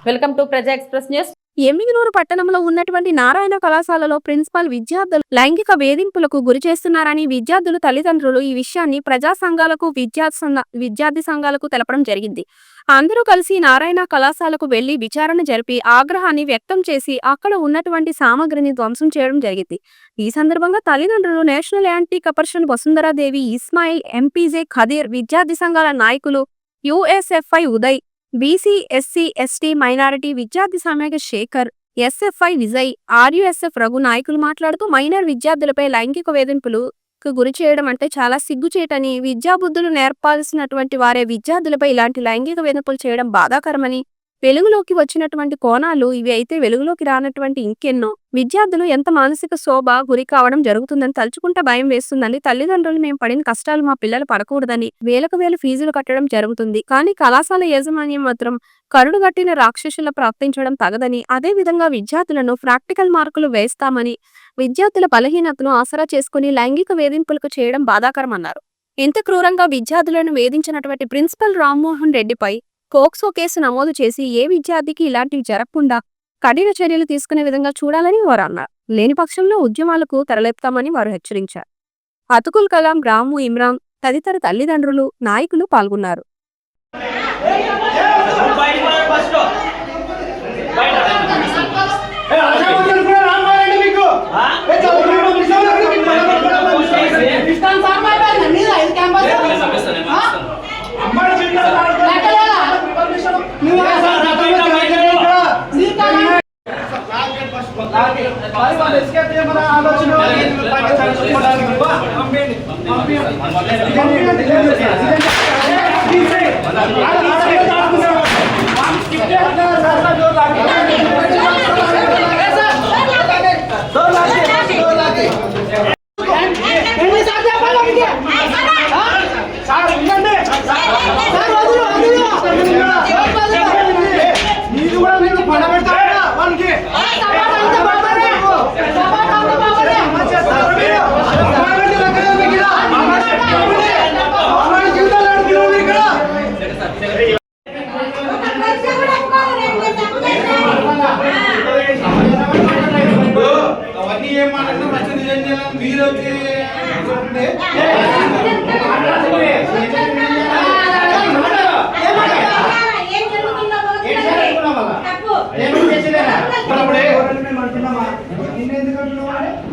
Welcome to ప్రజా express news. Emmiganur పట్టణంలో ఉన్నటువంటి నారాయణ కళాశాలలో ప్రిన్సిపల్ విద్యార్థులు లైంగిక వేధింపులకు గురి చేస్తున్నారని విద్యార్థుల తల్లిదండ్రులు ఈ విషయాన్ని ప్రజా సంఘాలకు విద్యార్థి సంఘాలకు తెలపడం జరిగింది. అందరూ కలిసి నారాయణ కళాశాలకు వెళ్లి విచారణ జరిపి ఆగ్రహాన్ని వ్యక్తం చేసి అక్కడ ఉన్నటువంటి సామగ్రిని ధ్వంసం చేయడం జరిగింది. ఈ సందర్భంగా తల్లిదండ్రులు national anti corruption Vasundharadevi, Ismail, MPJ Khadeer, విద్యార్థి సంఘాల నాయకులు USFI Uday, BC, SC, ST, minority విద్యార్థి సమాఖ్య శేఖర్, ఎస్ఎఫ్ఐ విజయ్, ఆర్యుఎస్ఎఫ్ రఘు నాయకులు మాట్లాడుతూ మైనర్ విద్యార్థులపై లైంగిక వేధింపులకు గురి చేయడం అంటే చాలా సిగ్గుచేటని, విద్యాబుద్ధులు నేర్పాల్సినటువంటి వారే విద్యార్థులపై ఇలాంటి లైంగిక వేధింపులు చేయడం బాధాకరమని, వెలుగులోకి వచ్చినటువంటి కోణాలు ఇవి అయితే వెలుగులోకి రానటువంటి ఇంకెన్నో విద్యార్థులు ఎంత మానసిక శోభ గురి కావడం జరుగుతుందని తలుచుకుంటే భయం వేస్తుందని, తల్లిదండ్రులు మేము పడిన కష్టాలు మా పిల్లలు పడకూడదని వేలకు వేలు ఫీజులు కట్టడం జరుగుతుంది. కానీ కళాశాల యాజమాన్యం మాత్రం కరుడుగట్టిన రాక్షసుల ప్రవర్తించడం తగదని, అదే విధంగా విద్యార్థులను ప్రాక్టికల్ మార్కులు వేస్తామని విద్యార్థుల బలహీనతను ఆసరా చేసుకుని లైంగిక వేధింపులకు చేయడం బాధాకరమన్నారు. ఇంత క్రూరంగా విద్యార్థులను వేధించినటువంటి ప్రిన్సిపల్ రామ్మోహన్ రెడ్డిపై పోక్సో కేసు నమోదు చేసి ఏ విద్యార్థికి ఇలాంటివి జరగకుండా కఠిన చర్యలు తీసుకునే విధంగా చూడాలని వారు అన్నారు. లేని పక్షంలో ఉద్యమాలకు తరలిస్తామని వారు హెచ్చరించారు. అతుకుల్ కలాం, రాము, ఇమ్రాన్ తదితర తల్లిదండ్రులు, నాయకులు పాల్గొన్నారు. ఎందుకంటున్నావు